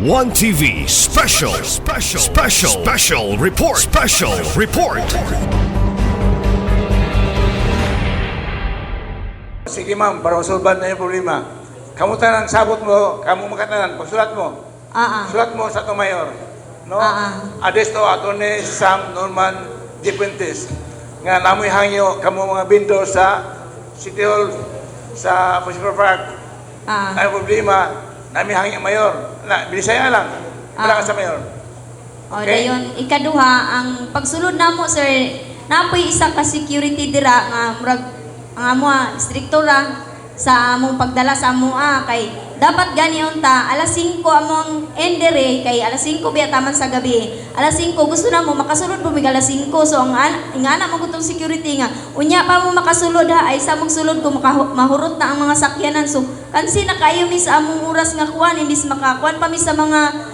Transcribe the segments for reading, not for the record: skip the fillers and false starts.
One TV special report. Sige ma'am, para masulban na yung problema. Kamutan ang sabot mo, kamu makatanan, pagsulat mo. Sulat mo sa ito mayor. No? Adesto Atty. Sam Norman Dipuentes. Nga namoy hangyo, kamu mga bindor sa City Hall, sa Pacific Park. Ang problema, namin hangyo mayor. Bilisaya lang. Wala ka sa mayor. O, dayon, ikaduha, ang pagsulod na mo, sir, napoy isa ka security dira nga murag ang amo striktura sa among pagdala sa amo kay dapat gani unta alas 5 among endere kay alas 5 biya taman sa gabi. Alas 5 gusto na mo makasulod bumig alas 5 so ang ingana mo gutong security nga unya pa mo makasulod ay sa mong sulod ko mahurot na ang mga sakyanan so kansi na kayo mi sa among oras nga kuan imbis makakuan pa mi sa mga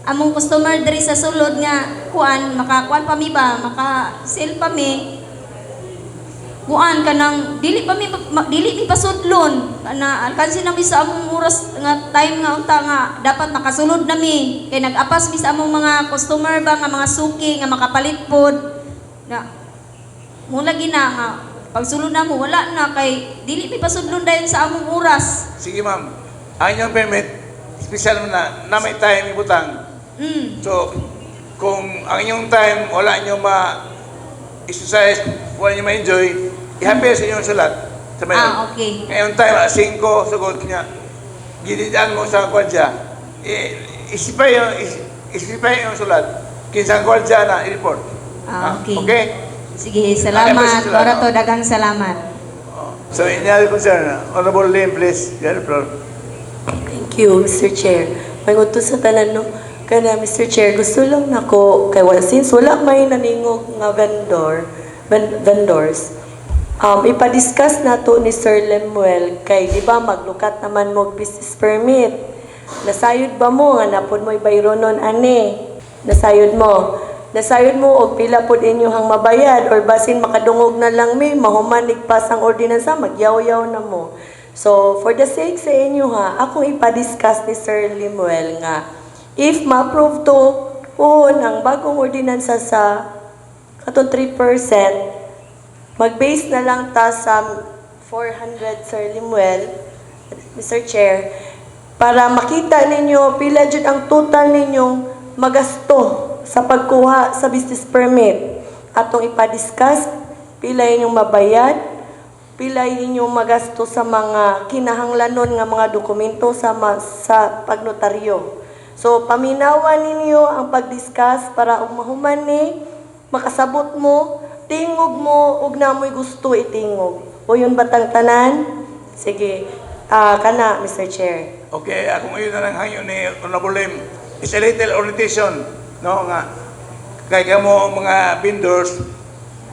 among customer diri sa sulod nga kuan makakuan pa mi ba maka-sell pa mi kuan kanang dili mi pasudlon na kansi na mi sa among oras nga time nga unta nga dapat makasulod na mi kay nag-apas mi sa among mga customer ba nga mga suki nga makapalit pod na mula gina nga pagsulod na mo wala na kay dili mi pasudlon dayon sa among oras. Sige ma'am, ang inyong permit, special na may time ibutang. So, kung ang inyong time wala nyo ma-exercise, wala nyo ma-enjoy, ihampir sa inyong sulat. Sa mayor. Okay. Ngayon time, 5, sugod niya, ginidaan mo sa kwadya, isipay yung sulat, kinsang kwadya na, i-report. Okay. Okay? Sige, salamat. Para to daghang salamat. So, in the concern, Honorable Lim, please, get the floor. Thank you, Mr. Chair. Manguto sa tanan, no? Kana, Mr. Chair, gusto lang nako kay since wala may naningog nga vendors, ipadiscuss nato ni Sir Lemuel kay di ba maglukat naman mo business permit. Nasayod ba mo nga napod mo ibayronon ani? Nasayod mo og pila pod inyohang mabayad or basin makadungog na lang mi mahuman igpas ang ordinansa magyaw-yaw na mo. So for the sake sa inyo akong ipadiscuss ni Sir Lemuel nga if ma-approve to ang bagong ordinansa sa katong 3%, mag-base na lang ta sa 400, Sir Lemuel, Mr. Chair, para makita ninyo pila jud ang total ninyong magasto sa pagkuha sa business permit. Atong ipadiscuss, pila inyong mabayad, pila inyong magasto sa mga kinahanglanon nga mga dokumento sa pagnotaryo. So, paminawan ninyo ang pag-discuss para umahuman ni, makasabot mo, tingog mo, ug na mo'y gusto itingog. O yun batang tanan? Sige, kana, Mr. Chair. Okay, akong ngayon na lang hangyo ni Honorable Lim. It's a little orientation, no, nga. Kaya mo mga vendors,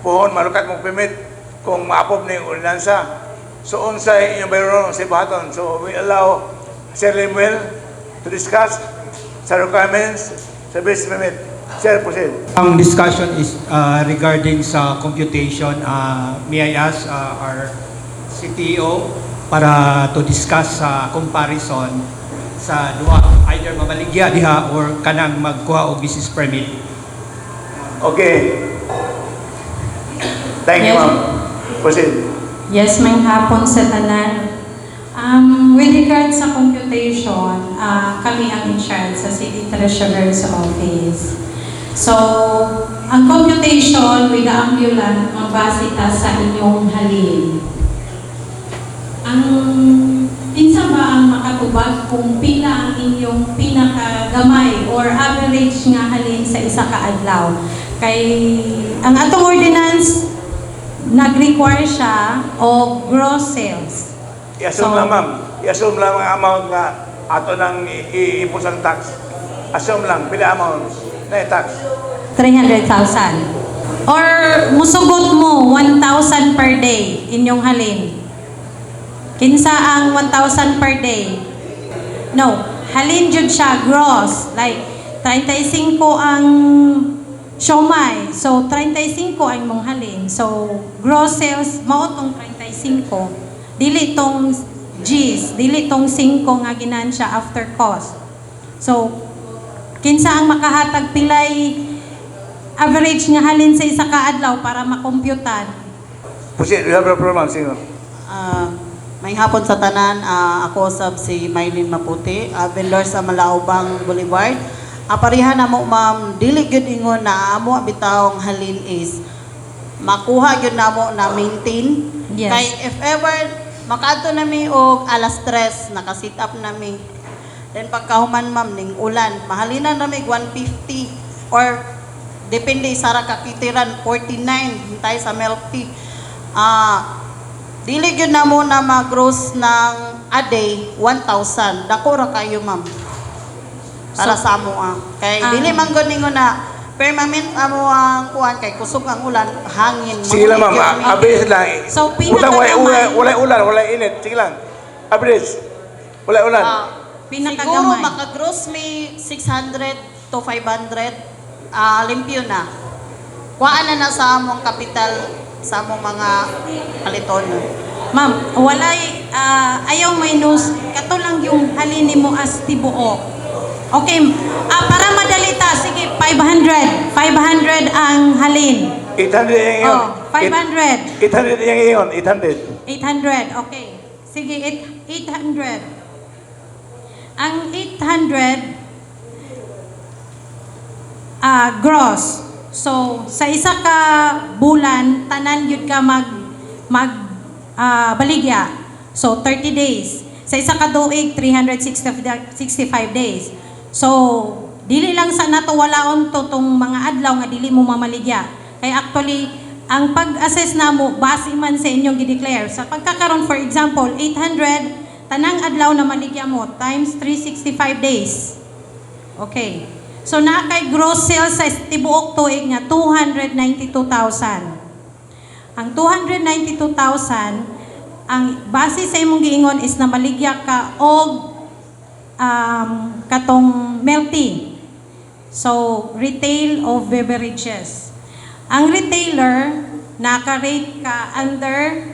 puhon, malukat mong permit kung ma-approve na yung ordinansa. So, unsay inyong bayron sa ibahaton. So, we allow Sir Lemuel to discuss sa requirements sa business permit. Sir, proceed. Ang discussion is regarding sa computation. May I ask our CTO para to discuss sa comparison sa duwa, either mabaligya diha or kanang magkuha og business permit. Okay. Thank you, ma'am. Proceed. Yes, may hapon sa tanan. With regard sa computation, kami ang in charge sa City Treasurer's Office. So, ang computation with the ambulant, mabase ta sa inyong halin. Pinsa ba ang makatubag kung pila ang inyong pinakagamay or average nga halin sa isa ka adlaw? Kay ang atong ordinance nag-require siya o gross sales. I-assume lang, ma'am. I-assume lang ang amount nga ato nang iimpos ang tax. Assume lang, pila amount na tax. 300,000. Or musugot mo 1,000 per day inyong halin. Kinsa ang 1,000 per day? No, halin jud siya gross. Like 35 ang siomai. So 35 ang mong halin. So gross sales mao tong 35. Dili tong G's, dili tong 5 nga ginansya after cost. So Kinsa ang makahatag pilay average nga halin sa isa ka adlaw para makompyutan? Proceed, you have a problem, sino? May hapon sa tanan, ako sab si Maylin Maputi, vendor sa Malaubang Boulevard. Parihan na mo ma'am, dili gyud ingon na amo bitawong halin is makuha gyud namo na maintain. Yes. Kay if ever makaadto nami og alas 3 naka-sit up nami. Then pagkahuman ma'am ning ulan, mahalinan nami 150 or depende sa ra ka kitiran 49 hintay sa milk tea. Dili gyud na mo na mag-gross ng a day 1,000. Dako ra kayo ma'am. Para sa amo kay dili man gud ningon na permanent amo ang kuan kay kusog ang ulan, hangin. Sige lang, ma'am. Average lang. So, Utang wala ulan, wala init. Sige lang. Average. Wala ulan. Siguro Pinakagamay. maka-gross may 600 to 500 limpyo na. Kuhaan na sa among kapital sa among mga paliton. Ma'am, walay ayaw minus kato lang yung halin nimo as tibuok. Okay, para madalita, sige 500 ang halin. 800 yung iyon. Oh, 500. 800 yung iyon. 800. 800, okay. Sige, 800. Ang 800 gross. So, sa isa ka bulan, tanan yun ka baligya. So, 30 days. Sa isa ka duig, 365 days. So, dili lang sa nato walaon to tong mga adlaw nga dili mo mamaligya. Kay actually, ang pag-assess namo base man sa inyong gi-declare. Sa pagkakaroon, for example, 800 tanang adlaw na maligya mo times 365 days. Okay. So na kay gross sales sa tibuok tuig nga 292,000. Ang 292,000 ang base sa imong giingon is na maligya ka og katong milk tea. So retail of beverages. Ang retailer naka-rate ka under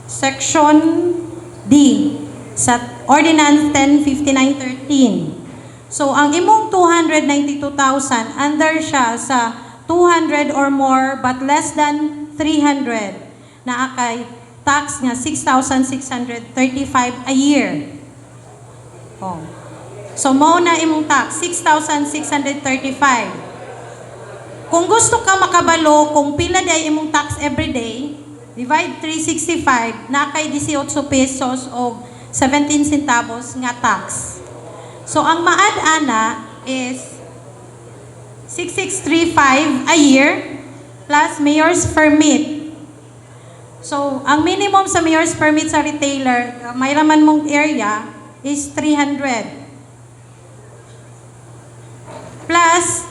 section D sa Ordinance 1059-13. So ang imong 292,000 under siya sa 200 or more but less than 300 na akay tax nga 6,635 a year. Oh. So mao na imong tax 6,635. Kung gusto ka makabalo kung pila day imong tax every day, divide 365 na kay 18 pesos o 17 centavos nga tax. So ang maad-ana is 6,635 a year plus mayor's permit. So ang minimum sa mayor's permit sa retailer, may raman mong area is 300. Plus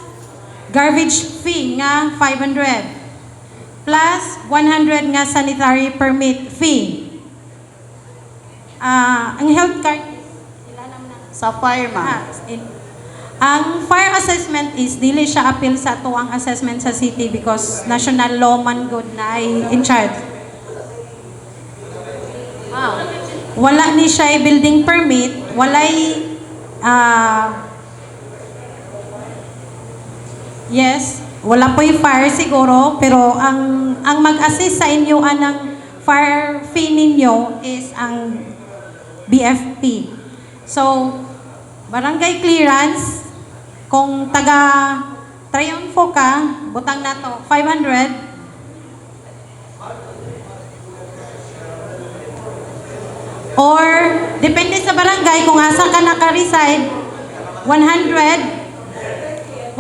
garbage fee nga 500. Plus 100 nga sanitary permit fee. Ang health card Sa fire ma'am. Ang fire assessment is dili siya appeal sa tuwang assessment sa city because national law man good na ay in charge. Wala ni siya building permit, walay yes, wala po'y fire siguro, pero ang mag-assist sa inyo anang fire fee ninyo is ang BFP. So, barangay clearance, kung taga Triunfo ka, butang na to, 500. Or, depende sa barangay, kung asa ka naka-reside, 100.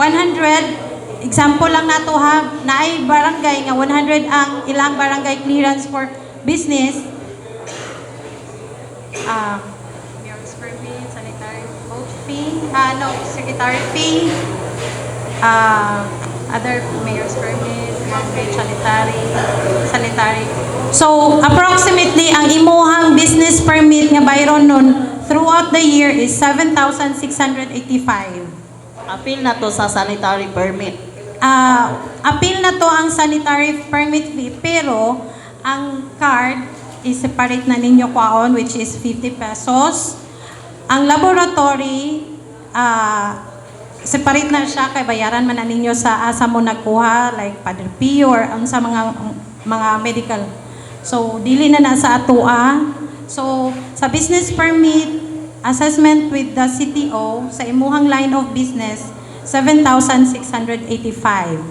Example lang na to ha, na ay barangay nga 100 ang ilang barangay clearance for business. Mayor's permit, sanitary vote fee, secretary fee, other mayor's permit, mortgage, sanitary. So, approximately, ang imuhang business permit nga bayron nun throughout the year is 7,685. Appeal na to sa sanitary permit. Appeal na to ang sanitary permit fee, pero ang card is separate na ninyo kwaon, which is 50 pesos. Ang laboratory, separate na siya kay bayaran man na ninyo sa asa mo nagkuha like Padre Pio or ang sa mga medical. So dili na sa atoa. So sa business permit assessment with the CTO sa imuhang line of business 7,685.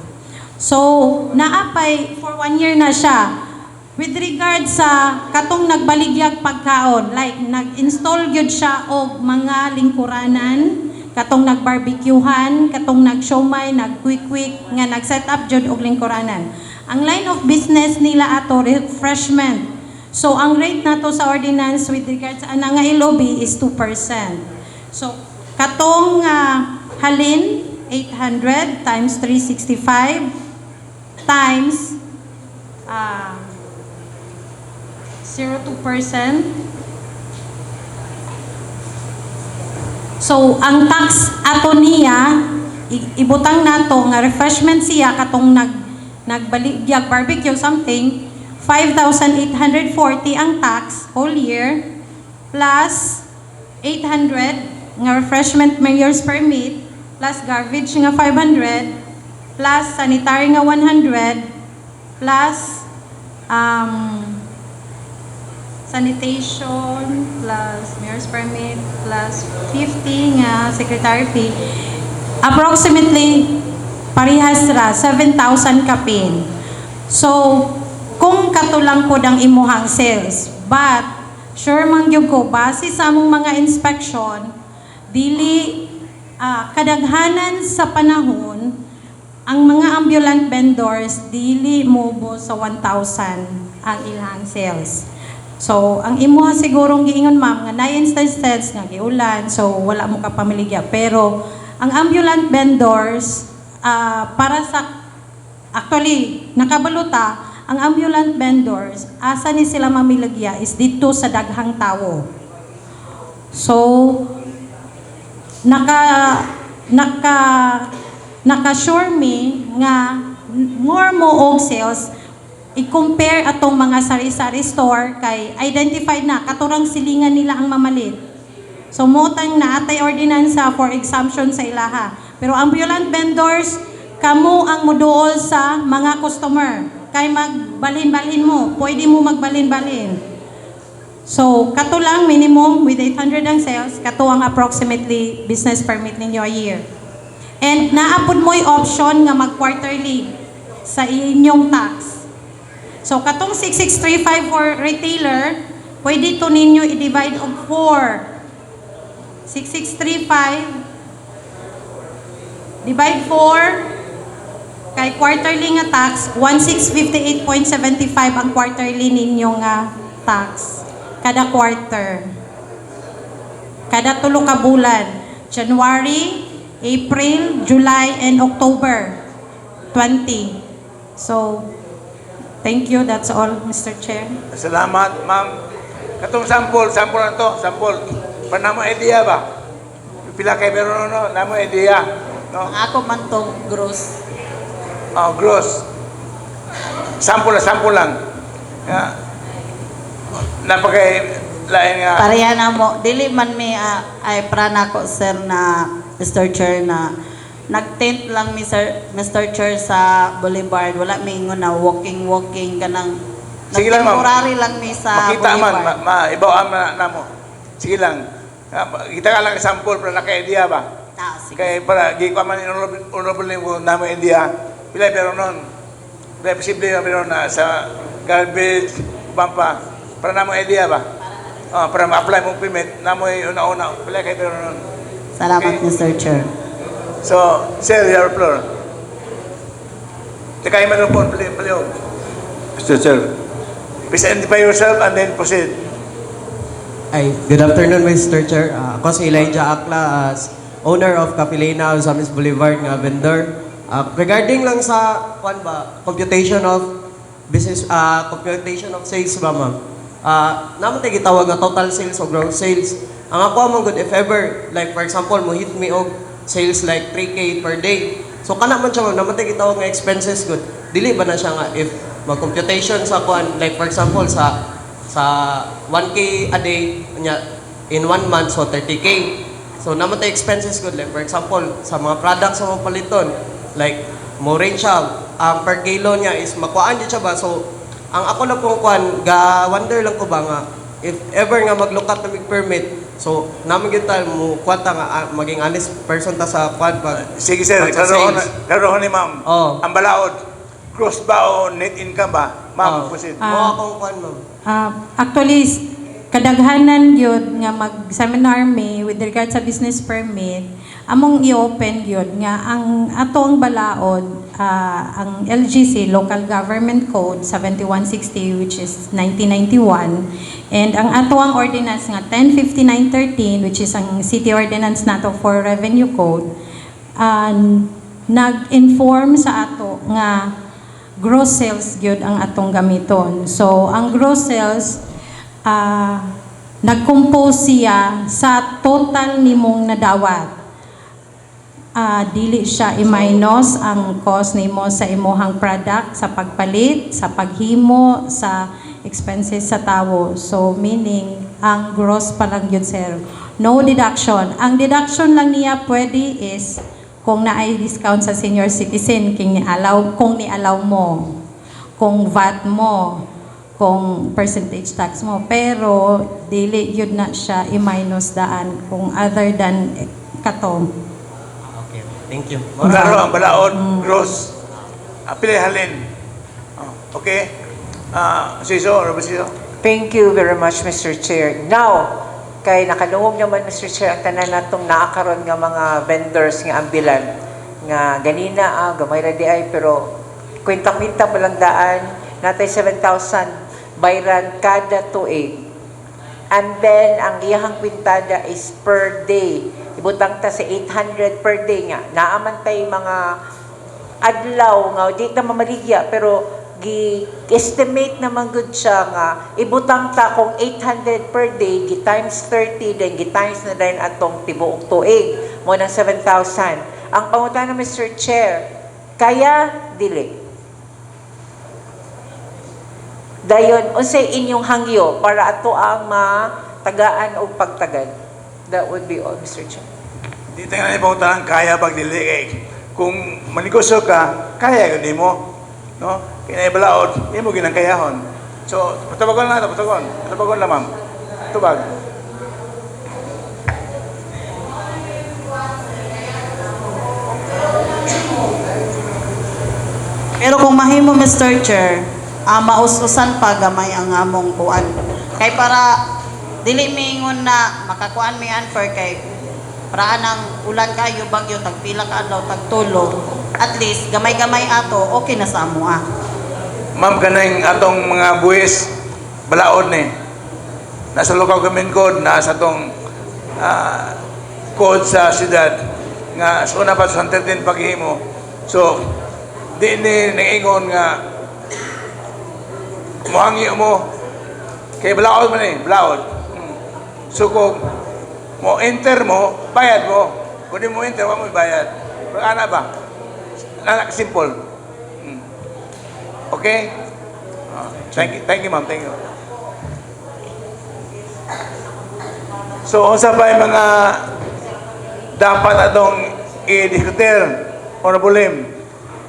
So naapay for 1 year na siya. With regard sa katong nagbaligyag pagkaon, like nag-install gyud siya og mga lingkuranan, katong nagbarbecuehan, katong nagsiomay, nag-quick nga nag-set up jud og lingkuranan. Ang line of business nila ato refreshment. So ang rate nato sa ordinance with regard sa nga ilobi is 2%. So katong halin 800 times 365 times 0.2%. So, ang tax ato niya, ibutang nato nga refreshment siya katong nagbaligyag barbecue something, 5,840 ang tax whole year plus 800 nga refreshment mayor's permit plus garbage nga 500 plus sanitary nga 100 plus sanitation plus mayor's permit plus 50 nga secretary fee, approximately parehas ra 7,000 kapin. So kung katulang ko ang imuhang sales, but sure man gyud ko base sa among mga inspection dili kadaghanan sa panahon ang mga ambulant vendors dili mobo sa 1,000 ang ilang sales. So, ang imuha sigurong giingon ma'am nga na instances nga giulan, so wala mo ka pamiligya. Pero ang ambulant vendors para sa actually nakabaluta ang ambulant vendors asa ni sila mamiligya is dito sa daghang tawo. So naka-sure me nga more mo og sales i-compare atong mga sari-sari store kay identified na katurang silingan nila ang mamalit. So motang naatay ordinansa for exemption sa ilaha. Pero ambulant vendors kamo ang moduol sa mga customer kay magbalhin-balhin mo, pwede mo magbalhin-balhin. So kato lang minimum with 800 ang sales, kato ang approximately business permit ninyo a year. And naapod mo yung option nga mag-quarterly sa inyong tax. So, katong 6635 for retailer, pwede to ninyo i-divide of 4. 6635 divide 4 kay quarterly nga tax, 1658.75 ang quarterly ninyo nga tax. Kada quarter. Kada tulo ka bulan. January, April, July, and October 20. So, thank you. That's all, Mr. Chair. Salamat, ma'am. Katong sample na to, sample. Panamo idea ba? Pila kay meron no, namo idea, no? Ako man tong gross. Oh, gross. Sample lang. Ya. Napakay lain nga. Pareha na mo. Dili man mi ay prana ko sir na Mr. Chair na nag-tent lang Mr. Chair sa Boulevard. Wala mi ingon na walking kanang Sige lang, ma'am. temporary lang mi sa Makita man, Boulevard. ibawaan na mo. Sige lang. Kita ka lang sample para naka-idea ba? Sige. Kaya para gi ko man honorable mo namo idea. Pila pero non. Pila posible pero na sa garbage bampa para namo idea ba? Para ma-apply mong permit namo una-una pila kay pero non. Salamat, Okay. Mr. Chair. So, sir, your floor. Tekay man po paliw. Mr. Chair. Please identify yourself and then proceed. Ay, good afternoon, Mr. Chair. Ako si Elijah Akla, as owner of Capilena, Ozamis Boulevard nga vendor. Regarding lang sa computation of business, computation of sales ba, ma'am? Naman tayo gitawag nga total sales o gross sales. Ang ako among good, if ever, like for example, mo hit me og sales like 3K per day. So kana man siya, naman tayo gitawag nga expenses good. Dili ba na siya nga if mag-computation sa like for example sa 1K a day in 1 month, so 30K. So naman tayo expenses good, like for example, sa mga products sa mga paliton, like mo rin siya, per kilo niya is makuhaan din siya ba? So ang ako lang pong kuan, wonder lang ko ba nga, if ever nga maglukat na permit, so namin kita mo kwanta nga maging honest person ta sa kuan pag Sige sir, pag sa sales. karoon ni ma'am. Oh. Ang balaod, gross ba o net income ba? Ma'am, Oh. proceed. Mo akong kuan ma'am. Actually, kadaghanan yun nga mag-seminar me with regard sa business permit, among i-open yun nga ang atong balaod, ang LGC, Local Government Code 7160, which is 1991, and ang atong ordinance nga 105913, which is ang city ordinance nato for revenue code, nag-inform sa ato nga gross sales gyud ang atong gamiton. So ang gross sales nag-compose siya sa total nimong nadawat. Dili siya i-minus ang cost nimo sa imuhang product, sa pagpalit, sa paghimo, sa expenses sa tawo. So meaning, ang gross pa lang yun, sir. No deduction. Ang deduction lang niya pwede is kung naay discount sa senior citizen, kung ni-allow mo, kung VAT mo, kung percentage tax mo, pero dili yun na siya i-minus daan kung other than katong. Okay, thank you. Klaro ang balaod, gross. Pilihalin. Okay? Siso, Roberto. Thank you very much, Mr. Chair. Now, kay nakalungog naman, Mr. Chair, ang tanan natong naakaroon nga mga vendors nga ambulan nga ganina gamay ra di ay pero kwenta-kwenta pa lang daan natay 7,000 bayran kada tuig. And then ang iyahang kwintada is per day. Ibutang ta sa 800 per day nga. Naaman tay mga adlaw nga di ta mamaligya pero gi-estimate naman good siya nga ibutang ta kung 800 per day gi-times 30 then gi-times na din atong tibuok tuig mo ng 7,000. Ang pangutana Mr. Chair, kaya dili. Dayon unsay inyong hangyo para ato ang matagaan o pagtagad. That would be all, Mr. Chair. Di tayo na ipangutahan, kaya pagdili. Kung manigosyo ka, kaya yun mo. No? Kinaibalaod, hindi mo ginangkayahon. So, patabagon lang ito, patabagon lang, ma'am. Tubag. Pero kung mahimo Mr. Chair, maususan pa gamay ang among kuan. Kay para dili mingon na makakuan mi unfair kay para nang ulan kayo bagyo tagpila ka adlaw tagtulo. At least gamay-gamay ato okay na sa amo Ma'am, kanang atong mga buwis, balaod ni. Nasa local government code, nasa atong code sa siyudad nga sa una pa sa 13 paghimo. So, di ni nangingon nga muhangi mo kay balaod man eh, balaod. So kung mo enter mo, bayad mo. Kung di mo enter, wala mo bayad. Pero ana ba? Anak simple. Okay? Thank you ma'am, thank you. So, unsa pa yung mga dapat atong i-diskutir, Honorable Lim?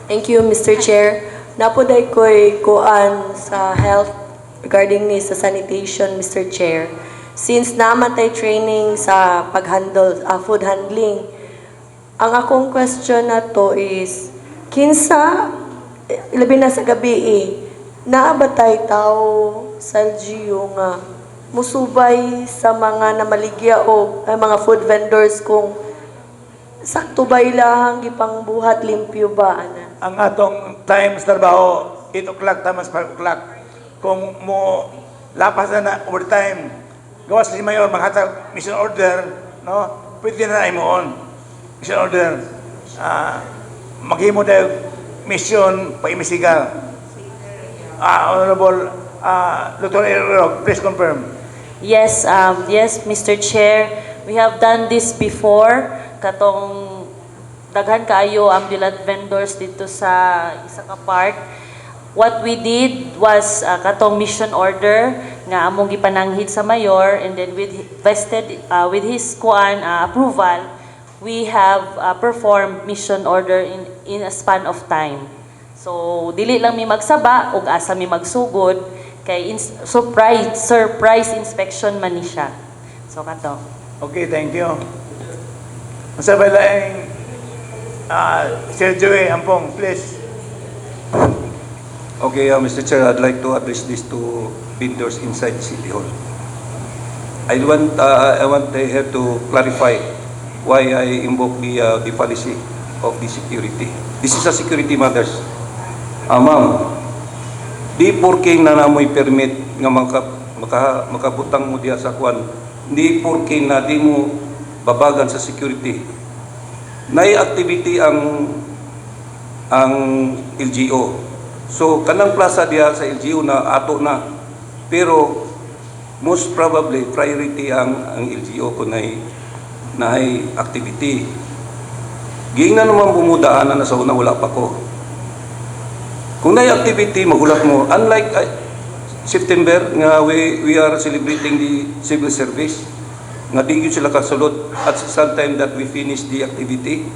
Thank you, Mr. Chair. Napoday ko'y kuan sa health regarding ni sa sanitation, Mr. Chair. Since naman tayo training sa pag-handle, food handling, ang akong question na to is, kinsa, ilabi na sa gabi naabatay tao sa LGU nga musubay sa mga namaligya o mga food vendors kung sakto ba ilahang gipangbuhat limpyo ba ana? Ang atong time sa trabaho, 8 o'clock, tamas 5 o'clock. Kung mo lapas na overtime, gawas si Mayor, maghatag mission order, no? Pwede na imoon. Mission order. Maghimo tayo mission pa-imisigal. Honorable Dr. Erog, please confirm. Yes, yes, Mr. Chair. We have done this before. Katong daghan kaayo ambulant vendors dito sa isa ka park. What we did was katong mission order nga among gipananghid sa mayor, and then with with his approval, we have performed mission order in a span of time. So dili lang mi magsaba ug asa mi magsugod kay surprise inspection man ni siya. So kato. Okay, thank you. Masabay lang, Sir Joey Ampong, please. Okay, Mr. Chair, I'd like to address this to vendors inside City Hall. I want here to clarify why I invoke the policy of the security. This is a security matters. Ma'am, di porke na namoy permit nga makabutang mo diya sa kwan, di porke na di mo babagan sa security. Nay activity ang LGO. So kanang plaza diya sa LGO na ato na, pero most probably priority ang LGO kung naay activity. Giingnan naman bumudaan na sa una wala pa ko. Kung naay activity magulat mo, unlike September nga we are celebrating the civil service nga di gyud sila kasulod at sa same time that we finish the activity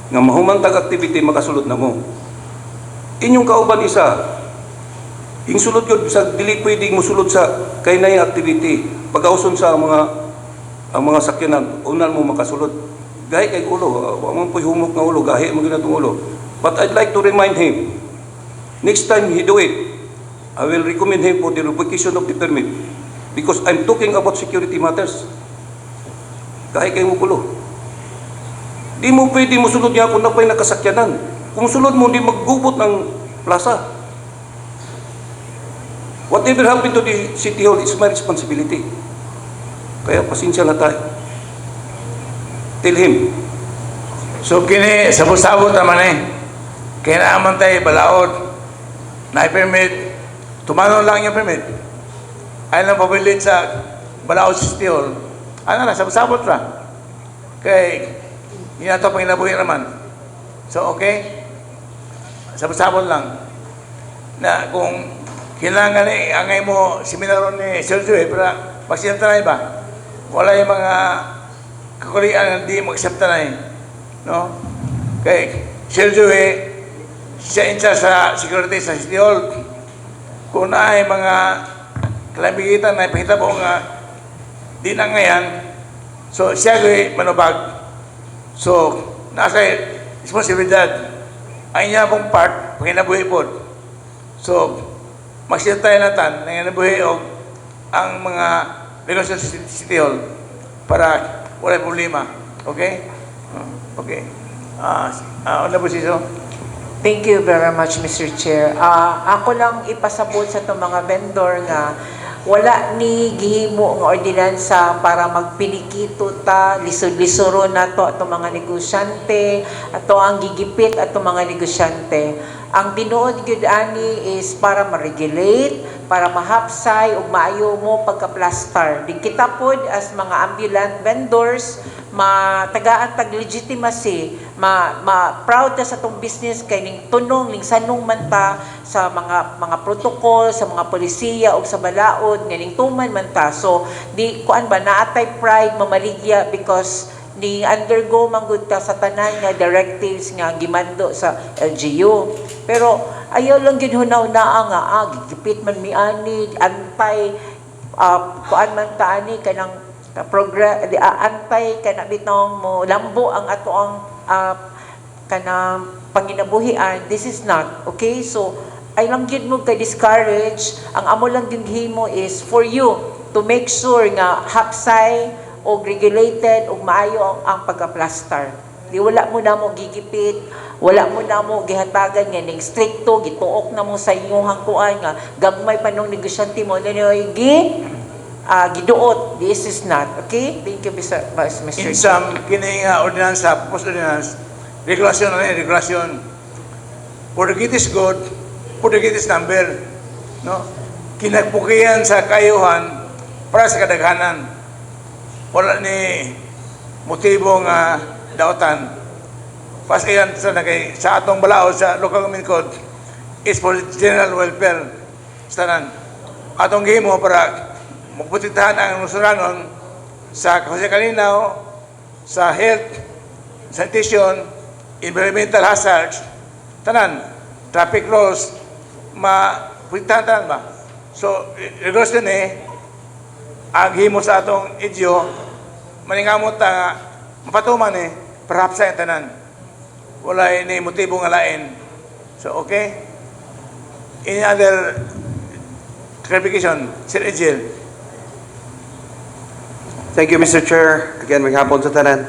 nga mahumantag activity makasulod na mo. Inyong kauban isa, yung sulod yun, sa dili pwedeng musulod sa kay na yung activity. Pag-auson sa ang mga sakyanan, unan mo makasulod. Gahi kay ulo, amang po'y humok nga ulo, gahi mo ginatong ulo. But I'd like to remind him, next time he do it, I will recommend him for the revocation of the permit. Because I'm talking about security matters. Gahi kay mo ulo. Di mo pwede musulod niya kung na pa'y nakasakyanan. Kung sulod mo, hindi maggubot ng plaza. Whatever happened to the City Hall is my responsibility. Kaya pasensya na tayo. Tell him. So kini sabot-sabot naman kaya naaman tayo balaod na permit, tumanon lang yung permit. Ayaw lang pabilit sa balaod sa City Hall. Ano na, sabot-sabot ra. Kaya hindi na ito panginabuhin naman. So okay? Sabot-sabot lang. Na kung kailangan angay mo seminaro ni Sir Joey para magsinta na ba? Wala yung mga kakulian na hindi mag-accepta na no? Kay Sir Joey, siya in charge sa security sa City Hall. Kung na ay mga kalamigitan na ipakita po nga di na ngayon, so siya ay manubag. So, nasa responsibilidad ang inya pong part, panginabuhi po. So, magsitay natin, panginabuhi o ang mga regulasyon sa City Hall para wala problema. Okay? Okay. Honorable Siso. Thank you very much, Mr. Chair. Ako lang ipasabot sa itong mga vendor nga wala ni gihimo nga ordinansa para magpinikito ta, lisod-lisuro na to atong mga negosyante, ato ang gigipit atong mga negosyante. Ang tinuod gyud ani is para ma-regulate, para mahapsay ug maayo mo pagka-plastar. Di kita pod as mga ambulant vendors matagaan tag legitimacy, proud ta sa tong business kay ning tunong ning sanong man ta sa mga protocol sa mga polisiya ug sa balaod nga ning tuman man ta. So di kuan ba naatay pride mamaligya because ni undergo man gud ta sa tanan nga directives nga gimando sa LGU. Pero ayaw lang gid hunaw naa nga gigipit man mi ani antay kuan man ta ani kanang antay kana bitong mo lambo ang ato ang kanang panginabuhian. This is not okay. So ay lang gid mo kay discourage, ang amo lang din himo is for you to make sure nga hapsay o regulated o maayo ang pagka-plaster. Di wala mo na mo gigipit, wala mo na mo gihatagan nga ning stricto, gituok na mo sa inyong hangkuan nga gagmay pa nung negosyante mo giduot. This is not okay. Thank you, Mr. In some kini nga ordinansa, post ordinance, regulasyon na regulasyon. Portuguese is good, Portuguese number, no? Kinagpukiyan sa kayuhan para sa kadaghanan. Wala ni motibo nga daotan. Pasayan sa atong balaod sa local government code is for general welfare. Stanan. Atong gihimo para magprotektahan ang Luzeranon sa Jose Calinaw, sa health, sanitation, environmental hazards, tanan, traffic laws, maprotektahan tanan ba? So, regards din aghimo sa atong idyo, maningamot na mapatuman perhaps sa tanan. Wala ni motibo nga lain. So, okay? Any other clarification? Sir Ejil. Thank you, Mr. Chair. Again, maghapon sa tanan.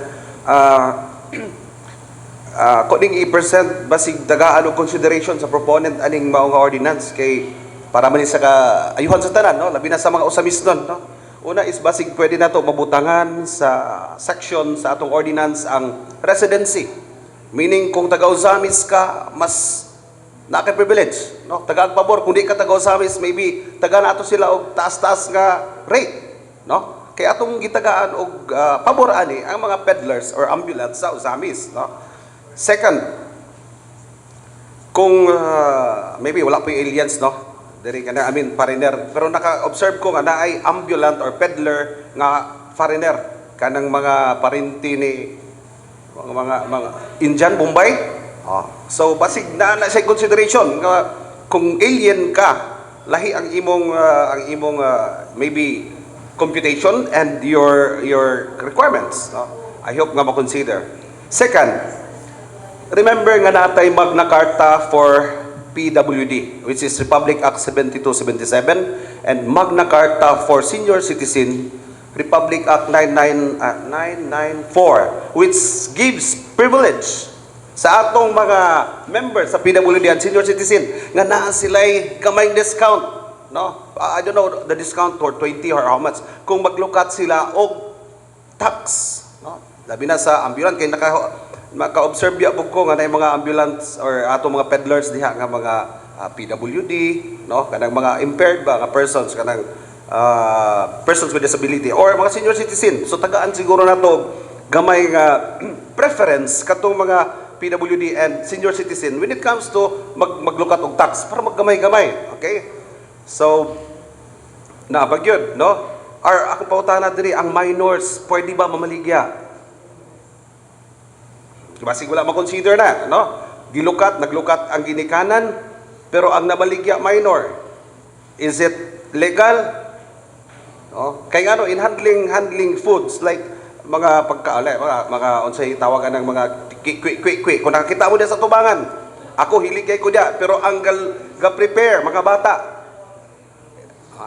Kung i-present basig dagaan o consideration sa proponent aning mao nga ordinance kay para man sa ka ayuhan sa tanan, no? Labi na sa mga usamis nun, no? Una is basig pwede na to mabutangan sa section sa atong ordinance ang residency. Meaning kung taga-usamis ka, mas naka-privilege, no? Taga-pabor, kung di ka taga-usamis, maybe taga na ato sila og taas-taas nga rate, no? Kaya atong gitagaan og pabor ani ang mga peddlers or ambulance sa usamis, no? Second, kung maybe wala pa yung aliens, no? Diri kana foreigner, pero naka-observe ko nga na ay ambulant or peddler nga foreigner kanang mga parenti ni mga Indian, Bombay. So basig na sa consideration nga kung alien ka, lahi ang imong maybe computation and your requirements, no? I hope nga ma-consider. Second, remember nga natay Magna Carta for PWD, which is Republic Act 7277, and Magna Carta for Senior Citizen, Republic Act 994, which gives privilege sa atong mga members sa PWD and senior citizen nga naa sila'y kamay discount, no? I don't know the discount for 20 or how much kung maglukat sila og tax, no? Labi na sa ambulance kay maka-observe ya po ko nga na mga ambulance or atong mga peddlers diha nga mga PWD, no? Kanang mga impaired ba nga persons, kanang persons with disability or mga senior citizen. So tagaan siguro nato gamay nga preference katong mga PWD and senior citizen when it comes to maglukat og tax para maggamay-gamay, okay? So nabagyod, no? Akong pautana diri ang minors pwede ba mamaligya? Basig wala ma-consider na, no? Naglukat ang ginikanan, pero ang namaligya minor, is it legal? No? Kaya in handling foods like mga pagkaala, mga unsay tawagan ng mga quick. Kung nakakita mo diya sa tubangan, ako hiligay ko diya, pero ang ga-prepare mga bata.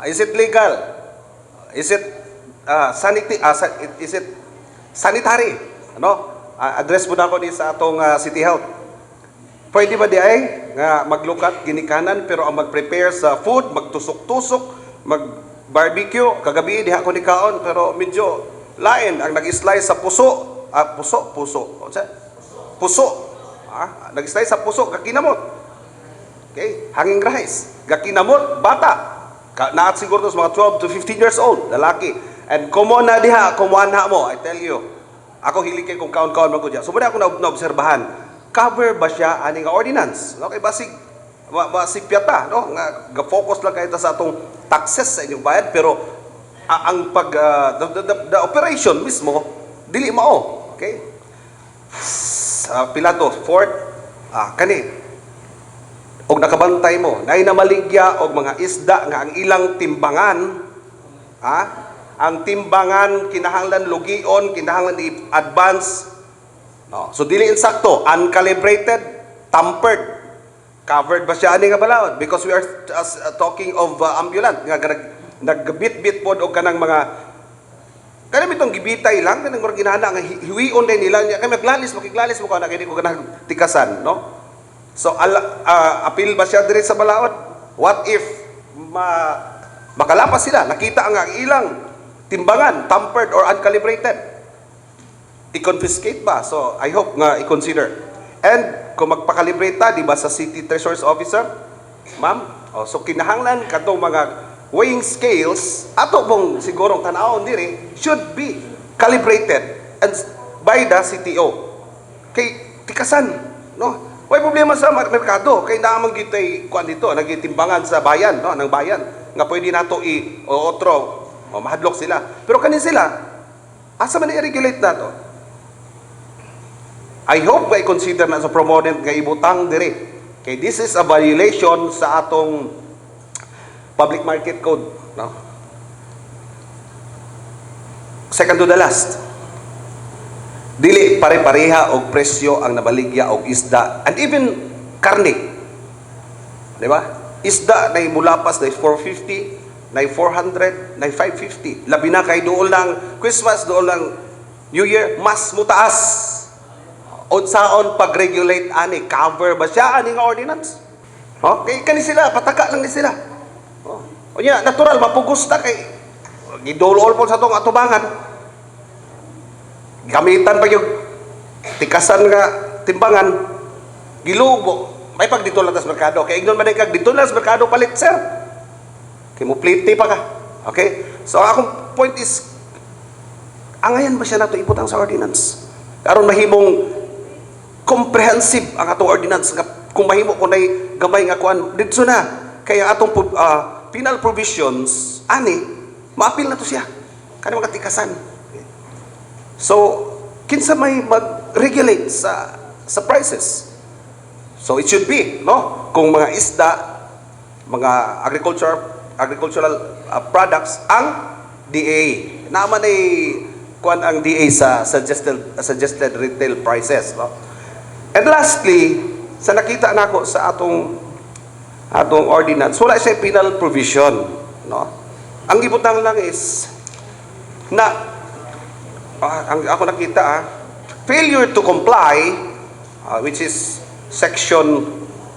Is it legal? Is it sanitary? Ano? Address mo na ako sa atong City Health. Pwede ba di ay nga maglukat ginikanan pero ang mag-prepare sa food, magtusok-tusok, mag-barbecue, kagabi diha ko ni kaon pero medyo lain ang nag-slice sa puso. Puso. Nag-slice sa puso, gakinamot. Okay? Hanging rice. Gakinamot, bata. Naat siguro to mga 12 to 15 years old, lalaki. And common na diha, kumuanha mo, I tell you. Ako hilig kay kung kaon-kaon man ko diya. So muna ako na-obserbahan, cover ba siya aning ordinance? Okay, basig piyata, no? Nga focus lang kayo sa atong taxes sa inyong bayad, pero ang the operation mismo dili mao, okay? Pilato, fourth, kani og nakabantay mo, nay namaligya og mga isda nga ang ilang timbangan, ang timbangan kinahanglan lugion, kinahanglan i-advance. No. So dili insakto, uncalibrated, tampered. Covered ba siya ani nga balaod? Because we are talking of ambulant nga nagbit-bit pod og kanang mga kanang bitong gibitay lang kanang murag ginana nga hiwion din nila kay maglalis mo kana kay di ko kanang tikasan, no? So appeal ba siya diri sa balaod? What if makalapas sila, nakita ang ilang timbangan, tampered or uncalibrated? I-confiscate ba? So, I hope nga i-consider. And, kung magpakalibrate ta, di ba sa City Treasurer's Officer, ma'am, so kinahanglan katong mga weighing scales, ato pong sigurong tanawon diri, should be calibrated and by the CTO. Kay, tikasan, no? Way problema sa merkado, kay naamang gitay kuan dito, nagitimbangan sa bayan, no? Ng bayan, nga pwede nato i-otro O mahadlok sila. Pero kanin sila, asa man i-regulate na to? I hope nga i-consider na sa proponent nga ibutang diri. Okay, this is a violation sa atong public market code, no? Second to the last. Dili pare-pareha og presyo ang nabaligya og isda and even karne. Di ba? Isda na mulapas na 450, na 400, na 550. Labi na kay doon lang Christmas, doon lang New Year, mas mutaas. Unsaon pag-regulate ani, cover ba siya ani nga ordinance? Okay, kani sila, pataka lang ni sila. O nya, natural, mapugos ta kay gidulol po sa tong atubangan. Gamitan pa yung tikasan nga timbangan, gilubo. May pag dito lang sa merkado. Kaya ignon man kag dito lang sa merkado palit, sir. Kaya mo pliti pa ka. Okay? So, akong point is, angayan ba siya nato ibutang sa ordinance? Karon mahimong comprehensive ang atong ordinance nga kung mahimo ko nay gamay nga kuan didto na kaya atong penal provisions ani maapil na to siya kanang mga tikasan. So kinsa may mag-regulate sa prices. So it should be no kung mga isda, mga agricultural products ang DA naman ay kuan ang DA sa suggested retail prices, no? And lastly, sa nakita nako sa atong ordinance, wala siya penal provision, no? Ang gibutang lang is na ang ako nakita failure to comply, which is section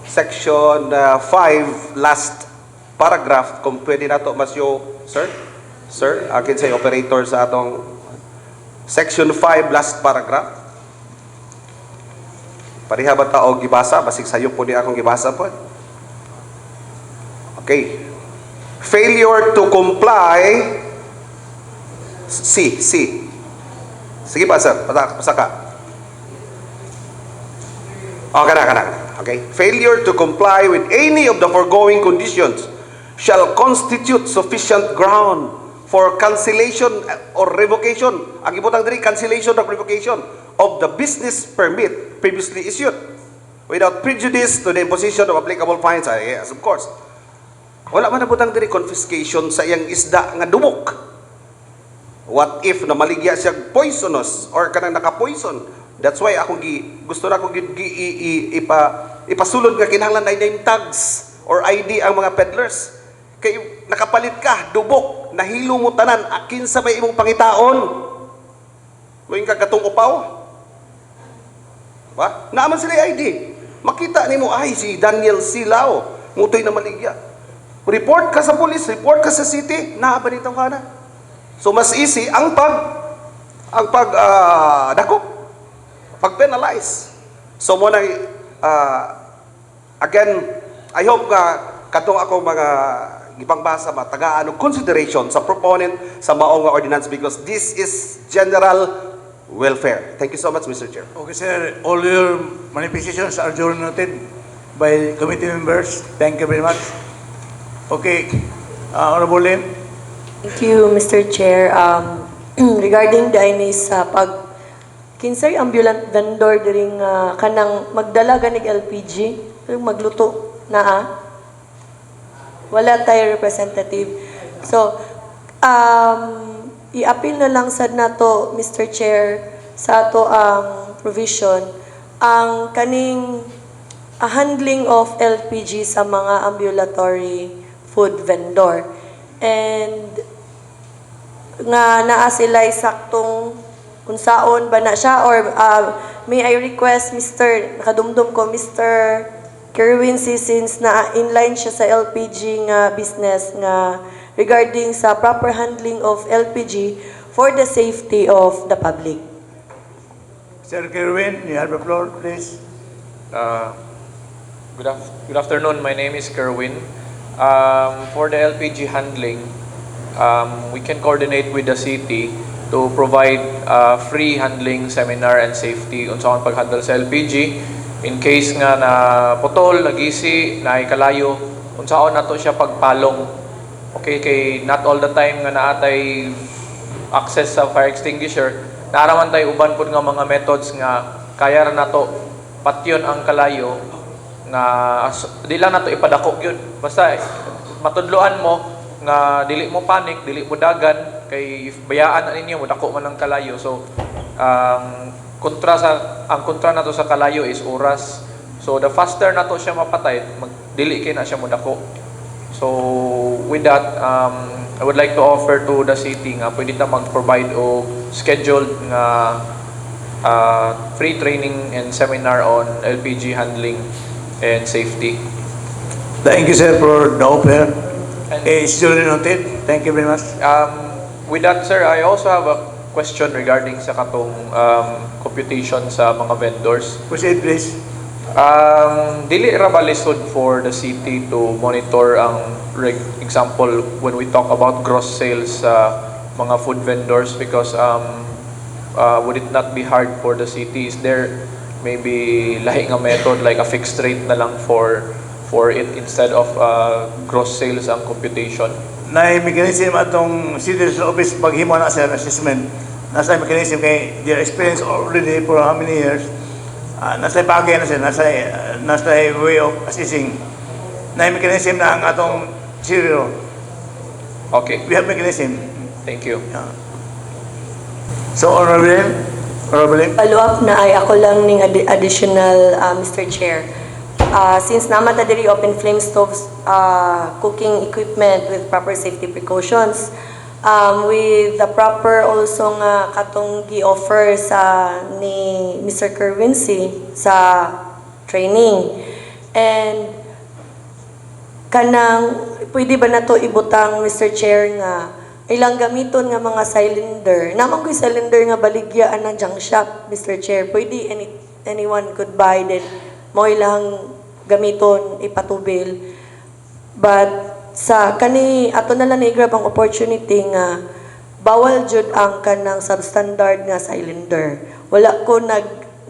5 last paragraph, kung pwede nato masyo, sir, akin sa operator sa atong section 5 last paragraph. Pariha ba ta og gibasa basig sayo po di akong gibasa po. Okay. Failure to comply. C. Sige pa sir, pasaka. Kana. Okay. Failure to comply with any of the foregoing conditions shall constitute sufficient ground for cancellation or revocation. Ang ibutang diri cancellation or revocation of the business permit previously issued without prejudice to the imposition of applicable fines. Yes, of course. Wala man nabutang diri confiscation sa iyang isda nga dubok. What if na maligya siya poisonous or kanang naka-poison? That's why ako gusto na akong ipasulod nga kinahanglan na name tags or ID ang mga peddlers. Kay nakapalit ka, dubok, nahilo mo tanan, akin sa may imong pangitaon. Moing kagatong upaw. Ba? Naaman sila ID. Makita nimo ay si Daniel Silao, mutoy na maligya. Report ka sa police, report ka sa city, naabanitaw ka na. So mas easy ang pag-penalize. So mo na again, I hope katong ako mga gipangbasa matagaan og consideration sa proponent sa maong nga ordinance because this is general welfare. Thank you so much, Mr. Chair. Okay, sir. All your manifestations are duly noted by committee members. Thank you very much. Okay. Honorable Lim. Thank you, Mr. Chair. Regarding the INIS, kinsay ambulant vendor diring kanang magdala ganig LPG, magluto na wala tayo representative. So, i-appeal na lang sad nato, Mr. Chair, sa ato ang provision, ang kaning handling of LPG sa mga ambulatory food vendor. And nga naa sila'y saktong unsaon ba na siya or may I request nakadumdum ko Mr. Kerwin since na inline siya sa LPG nga business nga regarding sa proper handling of LPG for the safety of the public. Sir Kerwin, you have the floor, please. Good afternoon. My name is Kerwin. For the LPG handling, we can coordinate with the city to provide free handling seminar and safety unsaon pag-handle sa LPG. In case nga na putol, nagisi, na ikalayo, unsaon nato siya pagpalong Okay, kay not all the time nga naatay access sa fire extinguisher, naaraman tayo uban po nga mga methods nga kaya ra nato patyon ang kalayo nga di lang nato ipadako yun. Basta matudloan mo nga dili mo panic, dili mo dagan kay if bayaan na ninyo mo dako man ang kalayo. So ang kontra nato sa kalayo is oras. So the faster nato siya mapatay, dili kay na siya mo dako. So with that, I would like to offer to the city nga pwede na mag-provide o scheduled nga free training and seminar on LPG handling and safety. Thank you, sir, for the offer. It's duly noted. Thank you very much. With that, sir, I also have a question regarding sa katong computation sa mga vendors. Proceed, please. Dili ra ba lisod for the city to monitor ang example when we talk about gross sales sa mga food vendors, because would it not be hard for the city? Is there maybe lahi nga method like a fixed rate na lang for it instead of gross sales ang computation? Na mechanism atong citizen office paghimo na sa assessment. Nasa mechanism kay their experience already for how many years. Nasa pagay na siya, nasa way of assessing. Na mechanism na ang atong zero. Okay. We have mechanism. Thank you. So, Honorable, Follow up na ay ako lang ning additional, Mr. Chair. Since naman ta diri open flame stoves, cooking equipment with proper safety precautions, with the proper also nga katong gi-offer sa ni Mr. Kerwinsi sa training. And kanang pwede ba na to ibutang, Mr. Chair, nga ilang gamiton nga mga cylinder. Naman ko'y cylinder nga baligyaan ng junk shop, Mr. Chair. Pwede anyone could buy then mo ilang gamiton ipatubil. But sa kani ato na lang i-grab ang opportunity nga bawal jud ang kanang substandard nga cylinder. Wala ko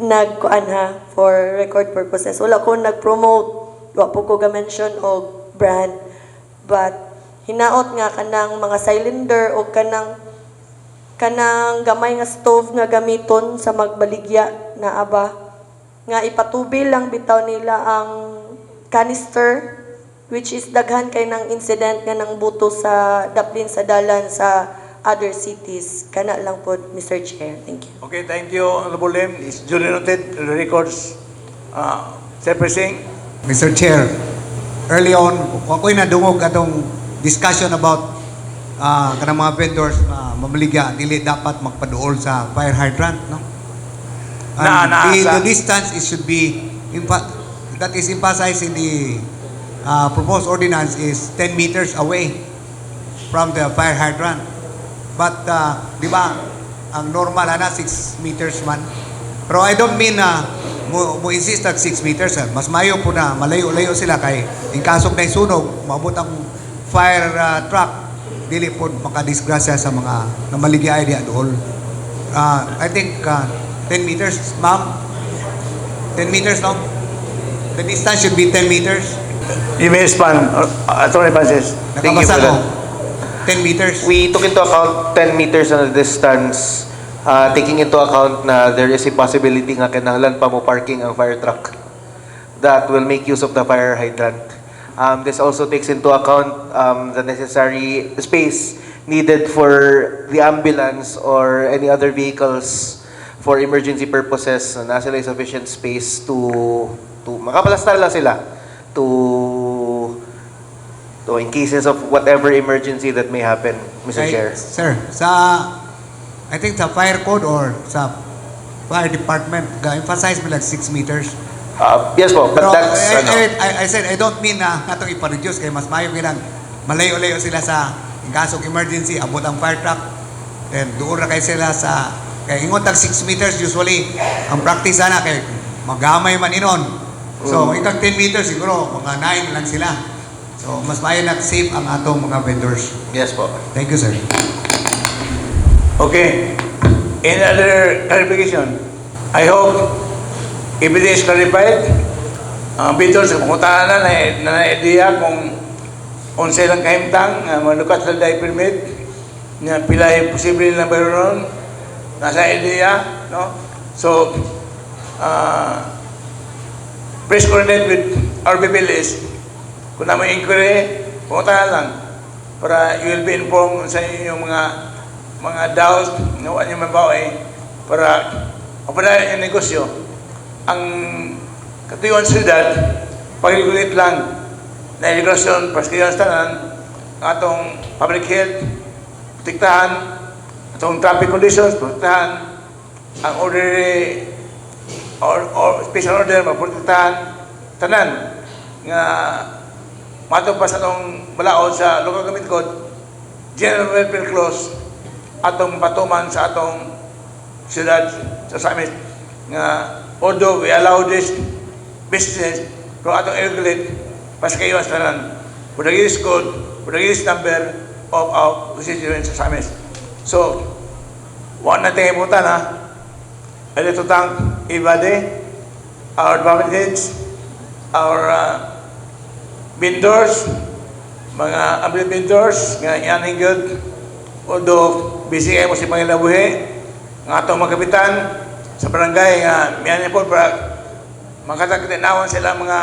nagkuan ha, for record purposes. Wala ko nag-promote, wa po ko ga-mention og brand. But hinaot nga kanang mga cylinder o kanang gamay nga stove nga gamiton sa magbaligya na aba nga ipatubil lang bitaw nila ang canister, which is daghan kay ng incident nga nang buto sa daplin sa dalan sa other cities. Kana lang po, Mr. Chair. Thank you. okay, thank you, Honorable Lim. It's duly noted, the records. Sir Persing. Mr. Chair, early on, ako'y nadungog atong discussion about kanang mga vendors na mamaligya, dili dapat magpaduol sa fire hydrant, no? And the distance it should be, that is emphasized in the proposed ordinance is 10 meters away from the fire hydrant. But, di ba, ang normal na 6 meters man. Pero I don't mean na mo insist at 6 meters. Mas mayo po na, malayo-layo sila kay in kasong na sunog, maabot ang fire truck, dili po makadisgrasya sa mga namaligya ay diya dool. I think 10 meters, ma'am. 10 meters, no? The distance should be 10 meters. You may respond, Attorney Francis. Thank you Nakabasa for ko. that. 10 meters. We took into account 10 meters on the distance, taking into account na there is a possibility nga kinahanglan pa mo parking ang fire truck that will make use of the fire hydrant. This also takes into account the necessary space needed for the ambulance or any other vehicles for emergency purposes. Na sila sufficient space to makapalastar lang sila to in cases of whatever emergency that may happen, Mr. Chair. Sir, I think sa fire code or sa fire department, emphasize mo like 6 meters. Yes po, but Pero that's I said, I don't mean na natong ipa-reduce kay mas mayo kinang malayo-layo sila sa kasong emergency, abot ang fire truck, then doon na kayo sila sa, kay ingon tag 6 meters usually, ang practice sana kay magamay man inon. So, ikag 10 meters siguro, mga 9 lang sila. So, mas mayo nag-save ang atong mga vendors. Yes po. Thank you, sir. Okay. Any other clarification? I hope if it is clarified, ang vendors, pumuntahan na idea kung 11 lang kahimtang, malukat sa day permit, nga pila yung posible nilang bayron, nasa idea, no? So, please coordinate with RBPLS. Kung na may inquiry, pumunta na lang para you will be informed sa inyong mga doubts na wala nyo mabawi para mapadayan yung negosyo. Ang katuyuan sa syudad, pag-regulate lang na regulasyon, paskiyan sa tanan, atong public health, protektahan, atong traffic conditions, protektahan, ang orderly or special order, maprotektahan, tanan, nga matupad sa atong balaod sa local government code, general welfare clause, atong patuman sa atong syudad sa Samis, nga although we allow this business, kung atong regulate, pas kayo sa tanan, Pudagis code, Pudagis number of constituents sa Samis. So, wala natin iputan ha. I like to thank everybody, our department heads, our vendors, mga abli vendors, nga yan hingod, although busy kayo mo si Pangilabuhi, nga atong mga kapitan sa barangay, nga miyan po para makatagtinawan sila mga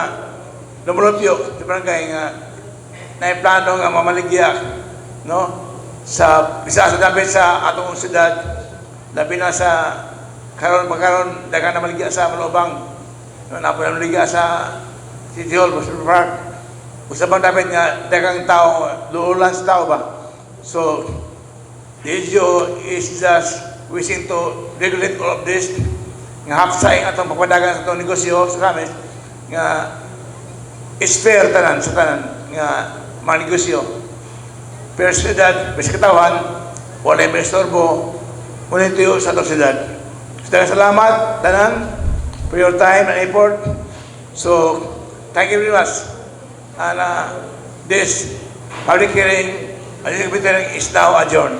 lumulupyo sa barangay, nga naiplano nga mamaligya, no? Sa isa sa dapat sa atong syudad, labi na sa karon dagan na maligya sa Malubang, no, napoy na maligya sa City Hall, Boston Park. Usabang dapat nga dagang tao, luulan sa tao ba? So, the LGU is just wishing to regulate all of this, nga hapsay atong papadagan sa itong negosyo sa kami, nga is fair tanan sa tanan, nga mga negosyo. Pero sa syudad, may katawan, wala yung istorbo, wala yung tuyo sa itong syudad. So, salamat, tanan, for your time and effort. So, thank you very much. And this public hearing is now adjourned.